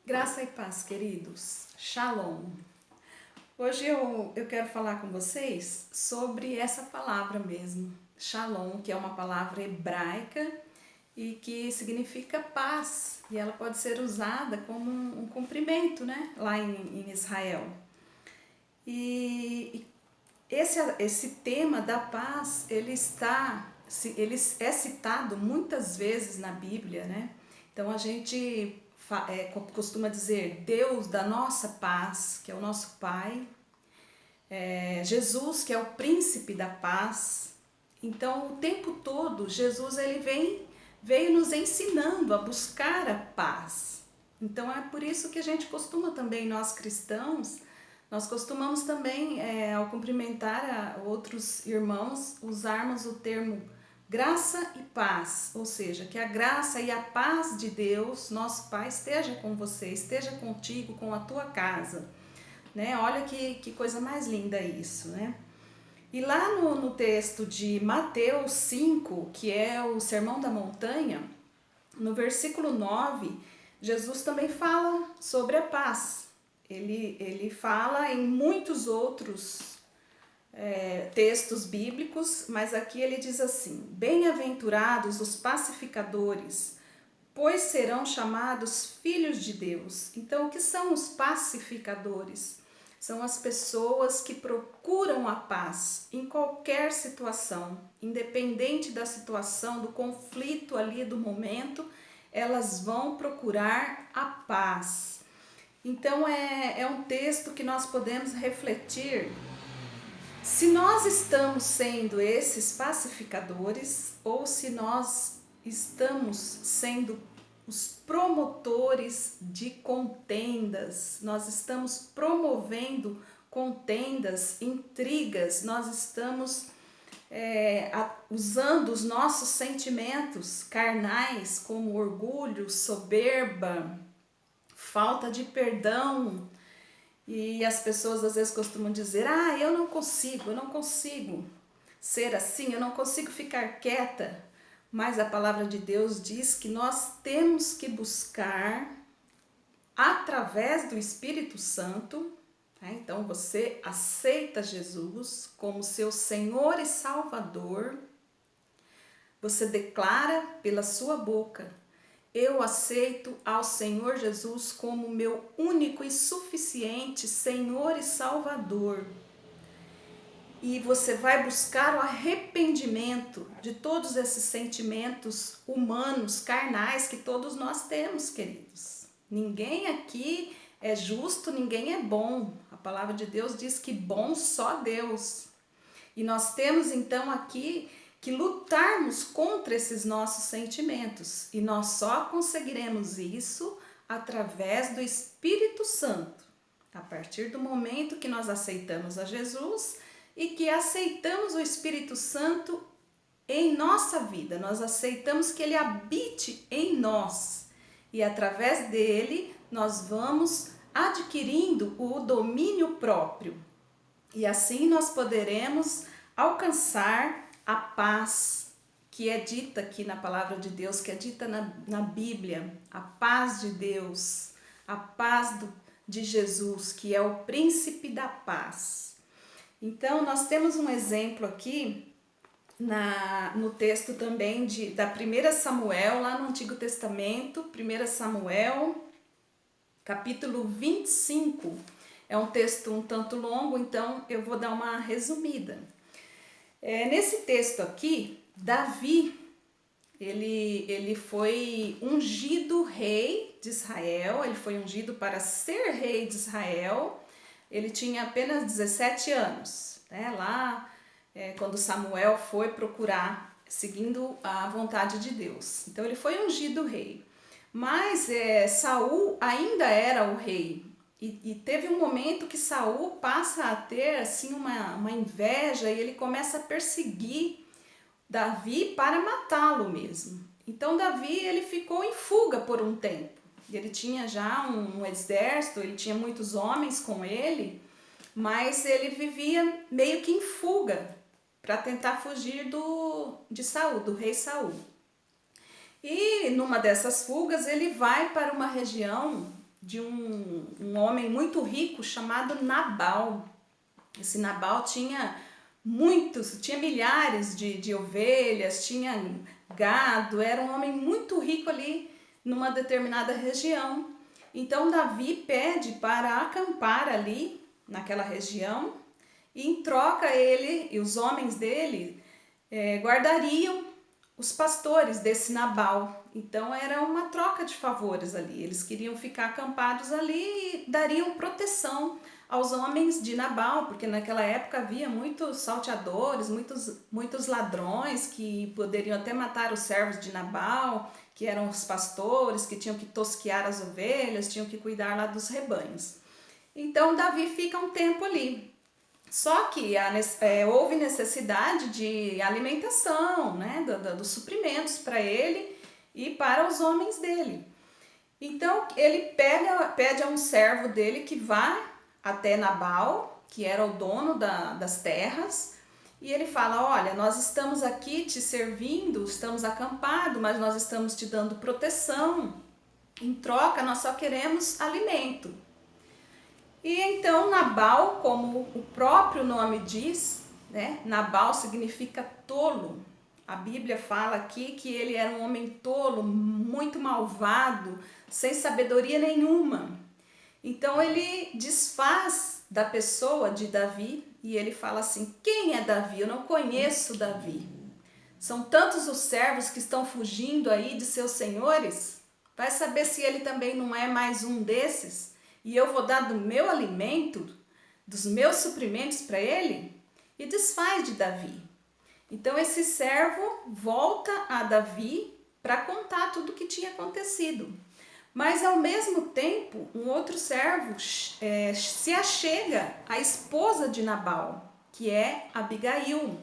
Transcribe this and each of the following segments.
Graça e paz, queridos. Shalom. Hoje eu quero falar com vocês sobre essa palavra mesmo, Shalom, que é uma palavra hebraica e que significa paz. E ela pode ser usada como um cumprimento, né? Lá em Israel. E esse tema da paz, ele é citado muitas vezes na Bíblia, né? Então a gente costuma dizer Deus da nossa paz, que é o nosso Pai, Jesus, que é o príncipe da paz. Então o tempo todo Jesus veio nos ensinando a buscar a paz. Então é por isso que a gente costuma também, nós cristãos, nós costumamos também, ao cumprimentar outros irmãos, usarmos o termo graça e paz, ou seja, que a graça e a paz de Deus, nosso Pai, esteja com você, esteja contigo, com a tua casa, né? Olha que coisa mais linda isso, né? E lá no texto de Mateus 5, que é o Sermão da Montanha, no versículo 9, Jesus também fala sobre a paz. Ele fala em muitos outros textos bíblicos, mas aqui ele diz assim: bem-aventurados os pacificadores, pois serão chamados filhos de Deus. Então, o que são os pacificadores? São as pessoas que procuram a paz em qualquer situação, independente da situação, do conflito ali do momento, elas vão procurar a paz. Então é um texto que nós podemos refletir se nós estamos sendo esses pacificadores ou se nós estamos sendo os promotores de contendas, nós estamos promovendo contendas, intrigas, nós estamos usando os nossos sentimentos carnais como orgulho, soberba, falta de perdão. E as pessoas às vezes costumam dizer: ah, eu não consigo ser assim, eu não consigo ficar quieta. Mas a palavra de Deus diz que nós temos que buscar através do Espírito Santo. Então você aceita Jesus como seu Senhor e Salvador. Você declara pela sua boca: eu aceito ao Senhor Jesus como meu único e suficiente Senhor e Salvador. E você vai buscar o arrependimento de todos esses sentimentos humanos, carnais que todos nós temos, queridos. Ninguém aqui é justo, ninguém é bom. A palavra de Deus diz que bom só Deus. E nós temos então aqui que lutarmos contra esses nossos sentimentos. E nós só conseguiremos isso através do Espírito Santo. A partir do momento que nós aceitamos a Jesus e que aceitamos o Espírito Santo em nossa vida, nós aceitamos que ele habite em nós. E através dele nós vamos adquirindo o domínio próprio. E assim nós poderemos alcançar a paz que é dita aqui na palavra de Deus, que é dita na Bíblia, a paz de Deus, a paz de Jesus, que é o príncipe da paz. Então nós temos um exemplo aqui no texto também da 1 Samuel, lá no Antigo Testamento, 1 Samuel, capítulo 25. É um texto um tanto longo, então eu vou dar uma resumida. Nesse texto aqui, Davi, ele foi ungido rei de Israel, ele foi ungido para ser rei de Israel. Ele tinha apenas 17 anos, né? Lá, quando Samuel foi procurar, seguindo a vontade de Deus. Então ele foi ungido rei. Mas Saul ainda era o rei. E teve um momento que Saul passa a ter assim, uma inveja e ele começa a perseguir Davi para matá-lo mesmo. Então Davi ele ficou em fuga por um tempo. Ele tinha já um exército, ele tinha muitos homens com ele, mas ele vivia meio que em fuga para tentar fugir de Saul, do rei Saul. E numa dessas fugas ele vai para uma região de um homem muito rico chamado Nabal. Esse Nabal tinha milhares de ovelhas, tinha gado, era um homem muito rico ali numa determinada região. Então Davi pede para acampar ali naquela região e em troca ele e os homens dele guardariam os pastores desse Nabal. Então era uma troca de favores ali, eles queriam ficar acampados ali e dariam proteção aos homens de Nabal, porque naquela época havia muitos salteadores, muitos ladrões que poderiam até matar os servos de Nabal, que eram os pastores, que tinham que tosquear as ovelhas, tinham que cuidar lá dos rebanhos. Então Davi fica um tempo ali. Só que houve necessidade de alimentação, né, dos suprimentos para ele e para os homens dele. Então ele pede a um servo dele que vá até Nabal, que era o dono das terras, e ele fala: olha, nós estamos aqui te servindo, estamos acampados, mas nós estamos te dando proteção, em troca nós só queremos alimento. E então Nabal, como o próprio nome diz, né, Nabal significa tolo. A Bíblia fala aqui que ele era um homem tolo, muito malvado, sem sabedoria nenhuma. Então ele desfaz da pessoa de Davi e ele fala assim: quem é Davi? Eu não conheço Davi. São tantos os servos que estão fugindo aí de seus senhores. Vai saber se ele também não é mais um desses? E eu vou dar do meu alimento, dos meus suprimentos para ele? E desfaz de Davi. Então esse servo volta a Davi para contar tudo o que tinha acontecido. Mas ao mesmo tempo, um outro servo se achega à esposa de Nabal, que é Abigail.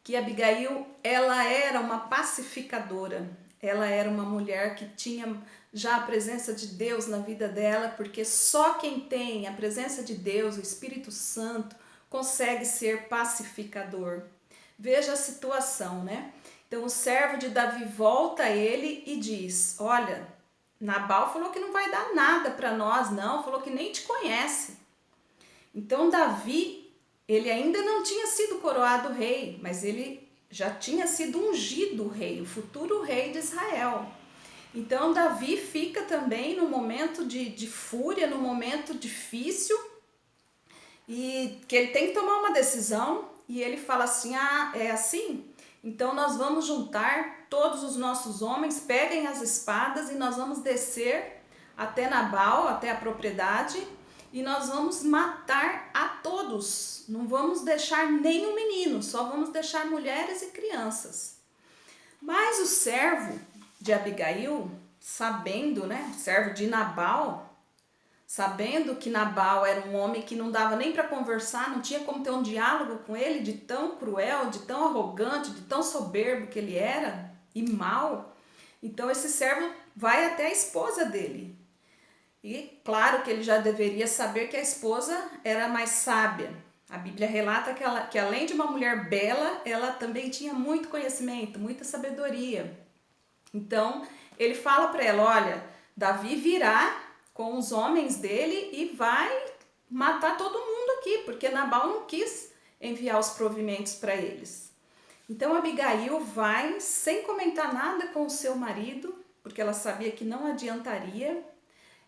Que Abigail, ela era uma pacificadora. Ela era uma mulher que tinha já a presença de Deus na vida dela, porque só quem tem a presença de Deus, o Espírito Santo, consegue ser pacificador. Veja a situação, né? Então o servo de Davi volta a ele e diz: olha, Nabal falou que não vai dar nada para nós, não, falou que nem te conhece. Então Davi, ele ainda não tinha sido coroado rei, mas ele já tinha sido ungido rei, o futuro rei de Israel. Então Davi fica também no momento de fúria, no momento difícil, e que ele tem que tomar uma decisão, e ele fala assim: ah, é assim? Então nós vamos juntar todos os nossos homens, peguem as espadas e nós vamos descer até Nabal, até a propriedade, e nós vamos matar a todos. Não vamos deixar nenhum menino, só vamos deixar mulheres e crianças. Mas o servo de Abigail, sabendo, né, o servo de Nabal, sabendo que Nabal era um homem que não dava nem para conversar, não tinha como ter um diálogo com ele, de tão cruel, de tão arrogante, de tão soberbo que ele era e mau. Então esse servo vai até a esposa dele. E claro que ele já deveria saber que a esposa era mais sábia. A Bíblia relata que além de uma mulher bela, ela também tinha muito conhecimento, muita sabedoria. Então ele fala para ela: olha, Davi virá com os homens dele e vai matar todo mundo aqui, porque Nabal não quis enviar os provimentos para eles. Então Abigail vai sem comentar nada com o seu marido, porque ela sabia que não adiantaria.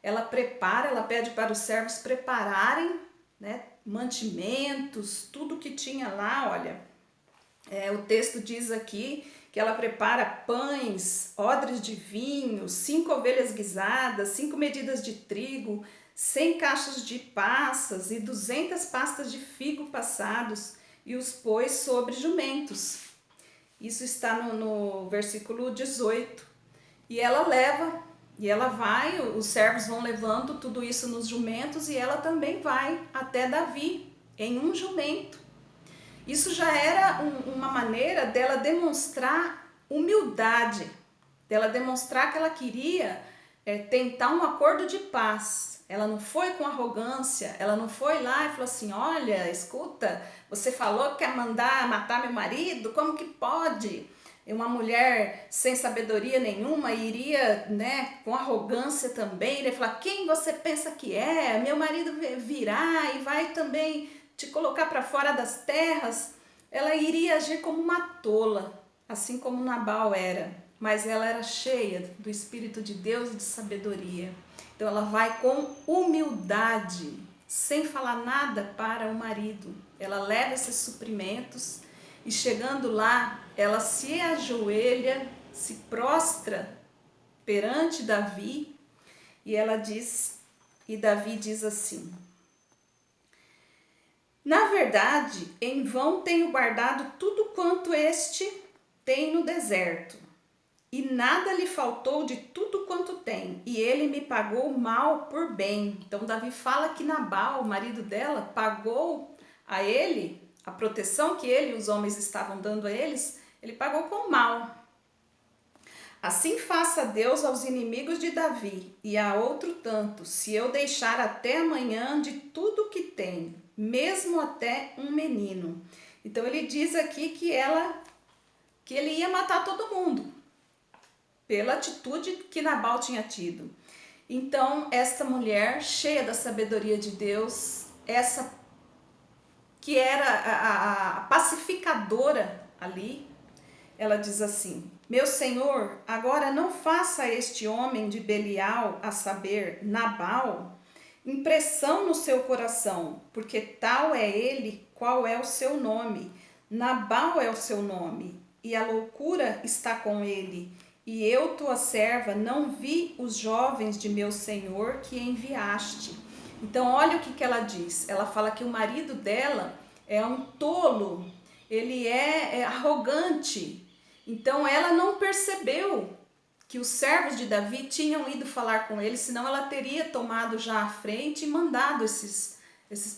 Ela prepara, ela pede para os servos prepararem, né, mantimentos, tudo que tinha lá. Olha, o texto diz aqui que ela prepara pães, odres de vinho, 5 ovelhas guisadas, 5 medidas de trigo, 100 cachos de passas e 200 pastas de figo passados, e os pôs sobre jumentos. Isso está no versículo 18. E ela leva, e ela vai, os servos vão levando tudo isso nos jumentos, e ela também vai até Davi em um jumento. Isso já era uma maneira dela demonstrar humildade, dela demonstrar que ela queria tentar um acordo de paz. Ela não foi com arrogância, ela não foi lá e falou assim: olha, escuta, você falou que quer mandar matar meu marido, como que pode? uma mulher sem sabedoria nenhuma iria, né, com arrogância também, ele ia falar, quem você pensa que é? Meu marido virá e vai também te colocar para fora das terras. Ela iria agir como uma tola, assim como Nabal era, mas ela era cheia do Espírito de Deus e de sabedoria. Então ela vai com humildade, sem falar nada para o marido. Ela leva esses suprimentos e chegando lá, ela se ajoelha, se prostra perante Davi e ela diz, e Davi diz assim: na verdade, em vão tenho guardado tudo quanto este tem no deserto, e nada lhe faltou de tudo quanto tem, e ele me pagou mal por bem. Então Davi fala que Nabal, o marido dela, pagou a ele a proteção que ele e os homens estavam dando a eles, ele pagou com mal. Assim faça Deus aos inimigos de Davi e a outro tanto, se eu deixar até amanhã de tudo que tem, mesmo até um menino. Então ele diz aqui que ele ia matar todo mundo, pela atitude que Nabal tinha tido. Então esta mulher, cheia da sabedoria de Deus, essa que era a pacificadora ali, ela diz assim: meu senhor, agora não faça este homem de Belial, a saber, Nabal, impressão no seu coração, porque tal é ele, qual é o seu nome. Nabal é o seu nome, e a loucura está com ele. E eu, tua serva, não vi os jovens de meu senhor que enviaste. Então, olha o que ela diz. Ela fala que o marido dela é um tolo, ele é arrogante. Então, ela não percebeu que os servos de Davi tinham ido falar com ele, senão ela teria tomado já a frente e mandado esses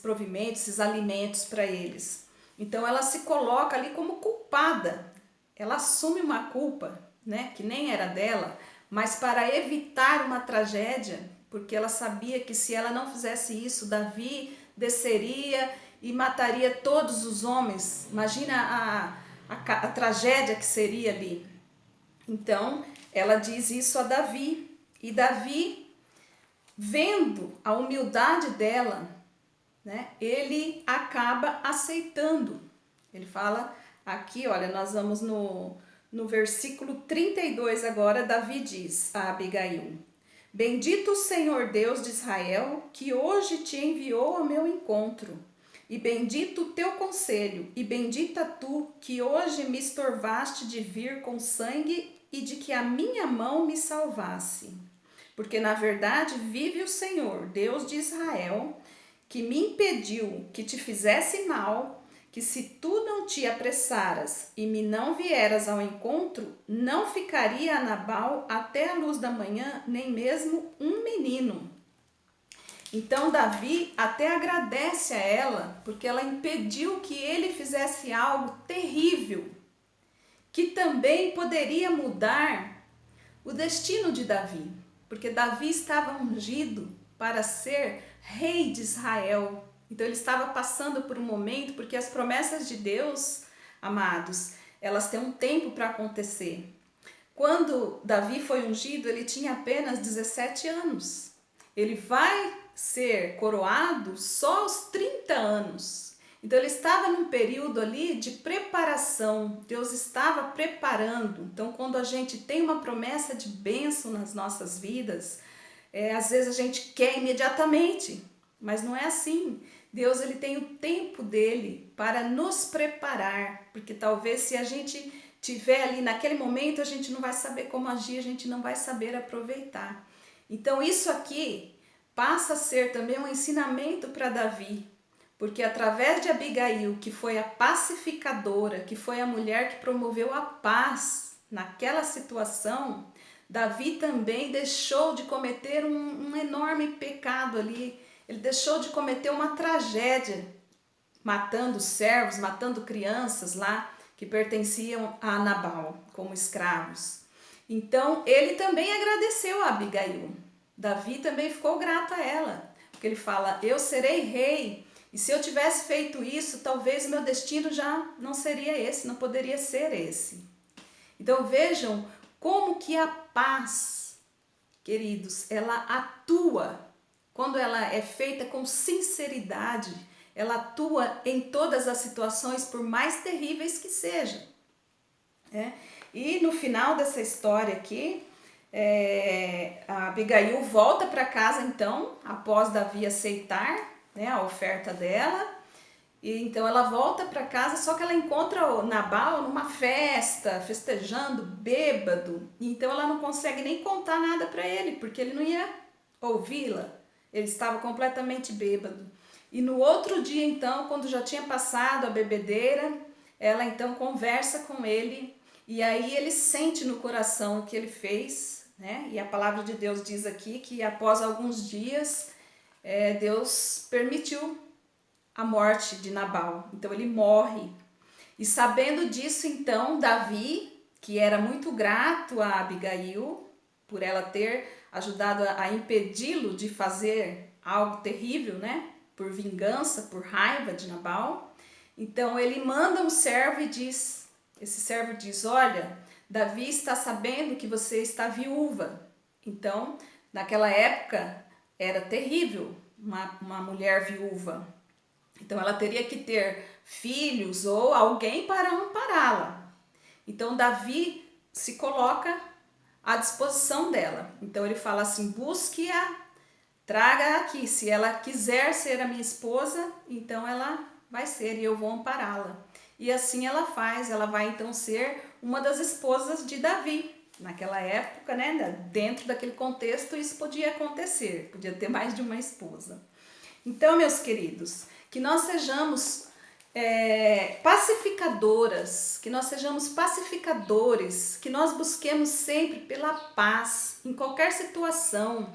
provimentos, esses alimentos para eles. Então, ela se coloca ali como culpada. Ela assume uma culpa, né, que nem era dela, mas para evitar uma tragédia, porque ela sabia que se ela não fizesse isso, Davi desceria e mataria todos os homens. Imagina a tragédia que seria ali. Então, ela diz isso a Davi, e Davi, vendo a humildade dela, né, ele acaba aceitando. Ele fala aqui, olha, nós vamos no versículo 32 agora, Davi diz a Abigail: bendito o Senhor Deus de Israel, que hoje te enviou ao meu encontro, e bendito o teu conselho, e bendita tu, que hoje me estorvaste de vir com sangue e de que a minha mão me salvasse. Porque na verdade vive o Senhor, Deus de Israel, que me impediu que te fizesse mal, que se tu não te apressaras e me não vieras ao encontro, não ficaria a Nabal até a luz da manhã, nem mesmo um menino. Então Davi até agradece a ela, porque ela impediu que ele fizesse algo terrível, que também poderia mudar o destino de Davi, porque Davi estava ungido para ser rei de Israel. Então ele estava passando por um momento, porque as promessas de Deus, amados, elas têm um tempo para acontecer. Quando Davi foi ungido, ele tinha apenas 17 anos. Ele vai ser coroado só aos 30 anos. Então ele estava num período ali de preparação. Deus estava preparando. Então quando a gente tem uma promessa de bênção nas nossas vidas, às vezes a gente quer imediatamente, mas não é assim. Deus, ele tem o tempo dele para nos preparar, porque talvez se a gente tiver ali naquele momento, a gente não vai saber como agir, a gente não vai saber aproveitar. Então isso aqui passa a ser também um ensinamento para Davi, porque através de Abigail, que foi a pacificadora, que foi a mulher que promoveu a paz naquela situação, Davi também deixou de cometer um enorme pecado ali. Ele deixou de cometer uma tragédia, matando servos, matando crianças lá que pertenciam a Nabal como escravos. Então ele também agradeceu a Abigail. Davi também ficou grato a ela, porque ele fala: eu serei rei, e se eu tivesse feito isso, talvez o meu destino já não seria esse, não poderia ser esse. Então vejam como que a paz, queridos, ela atua quando ela é feita com sinceridade, ela atua em todas as situações, por mais terríveis que sejam. E no final dessa história aqui, a Abigail volta para casa então, após Davi aceitar, né, a oferta dela. E então ela volta para casa, só que ela encontra o Nabal numa festa, festejando, bêbado. Então ela não consegue nem contar nada para ele, porque ele não ia ouvi-la. Ele estava completamente bêbado. E no outro dia então, quando já tinha passado a bebedeira, ela então conversa com ele, e aí ele sente no coração o que ele fez, né? E a palavra de Deus diz aqui que após alguns dias, Deus permitiu a morte de Nabal. Então ele morre. E sabendo disso, então, Davi, que era muito grato a Abigail por ela ter ajudado a impedi-lo de fazer algo terrível, né? Por vingança, por raiva de Nabal. Então ele manda um servo e diz, esse servo diz, olha, Davi está sabendo que você está viúva. Então, naquela época, era terrível uma mulher viúva. Então ela teria que ter filhos ou alguém para ampará-la. Então Davi se coloca à disposição dela. Então ele fala assim, busque-a, traga aqui. Se ela quiser ser a minha esposa, então ela vai ser e eu vou ampará-la. E assim ela faz, ela vai então ser uma das esposas de Davi. Naquela época, né, dentro daquele contexto, isso podia acontecer, podia ter mais de uma esposa. Então, meus queridos, que nós sejamos pacificadoras, que nós sejamos pacificadores, que nós busquemos sempre pela paz em qualquer situação.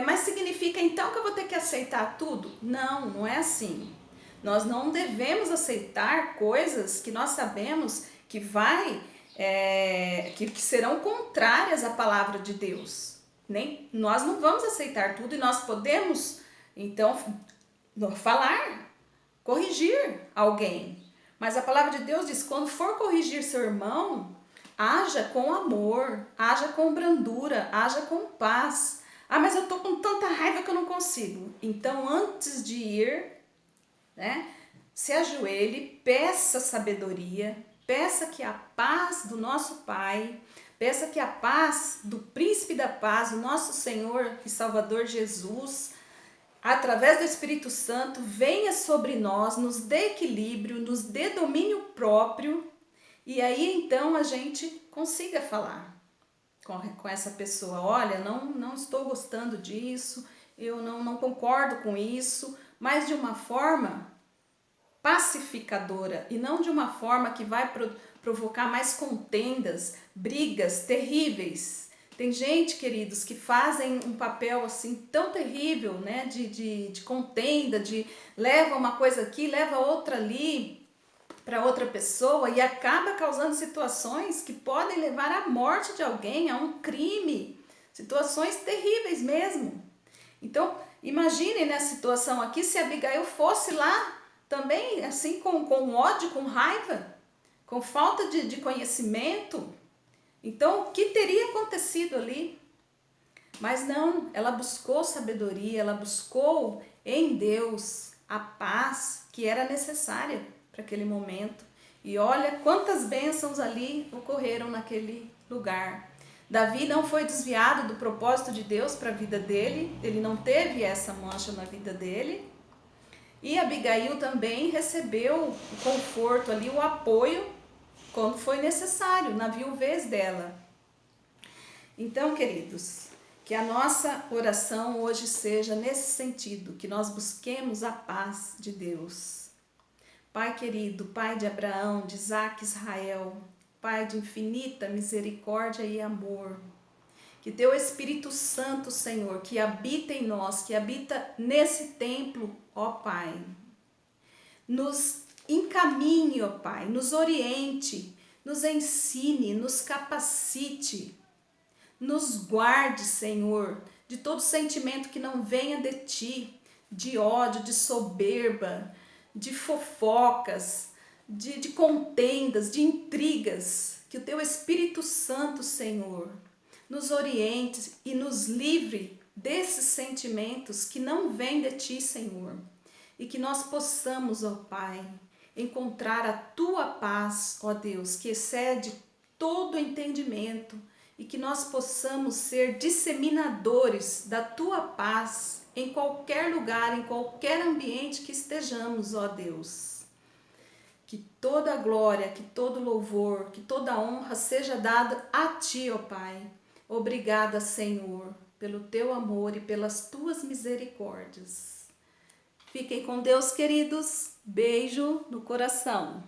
Mas significa então que eu vou ter que aceitar tudo? Não, não é assim. Nós não devemos aceitar coisas que nós sabemos que que serão contrárias à palavra de Deus. Nós não vamos aceitar tudo e nós podemos, então, falar, corrigir alguém. Mas a palavra de Deus diz, quando for corrigir seu irmão, haja com amor, haja com brandura, haja com paz. Mas eu tô com tanta raiva que eu não consigo. Então, antes de ir, né, se ajoelhe, peça sabedoria, peça que a paz do nosso Pai, peça que a paz do Príncipe da Paz, o nosso Senhor e Salvador Jesus, através do Espírito Santo, venha sobre nós, nos dê equilíbrio, nos dê domínio próprio, e aí então a gente consiga falar com essa pessoa, olha, não estou gostando disso, eu não concordo com isso, mas de uma forma pacificadora e não de uma forma que vai provocar mais contendas, brigas terríveis. Tem gente, queridos, que fazem um papel assim tão terrível, né, de contenda, leva uma coisa aqui, leva outra ali para outra pessoa e acaba causando situações que podem levar à morte de alguém, a um crime, situações terríveis mesmo. Então, imagine nessa situação aqui se Abigail fosse lá também assim com ódio, com raiva, com falta de conhecimento. Então, o que teria acontecido ali? Mas não, ela buscou sabedoria, ela buscou em Deus a paz que era necessária para aquele momento. E olha quantas bênçãos ali ocorreram naquele lugar. Davi não foi desviado do propósito de Deus para a vida dele, ele não teve essa mancha na vida dele. E Abigail também recebeu o conforto ali, o apoio, quando foi necessário, na viuvez dela. Então, queridos, que a nossa oração hoje seja nesse sentido, que nós busquemos a paz de Deus. Pai querido, Pai de Abraão, de Isaac, Israel, Pai de infinita misericórdia e amor, que teu Espírito Santo, Senhor, que habita em nós, que habita nesse templo, ó Pai, nos encaminhe, ó Pai, nos oriente, nos ensine, nos capacite, nos guarde, Senhor, de todo sentimento que não venha de Ti, de ódio, de soberba, de fofocas, de contendas, de intrigas. Que o teu Espírito Santo, Senhor, nos oriente e nos livre desses sentimentos que não vêm de ti, Senhor. E que nós possamos, ó Pai, encontrar a tua paz, ó Deus, que excede todo entendimento, e que nós possamos ser disseminadores da tua paz em qualquer lugar, em qualquer ambiente que estejamos, ó Deus. Que toda glória, que todo louvor, que toda honra seja dada a ti, ó Pai. Obrigada, Senhor, pelo teu amor e pelas tuas misericórdias. Fiquem com Deus, queridos. Beijo no coração.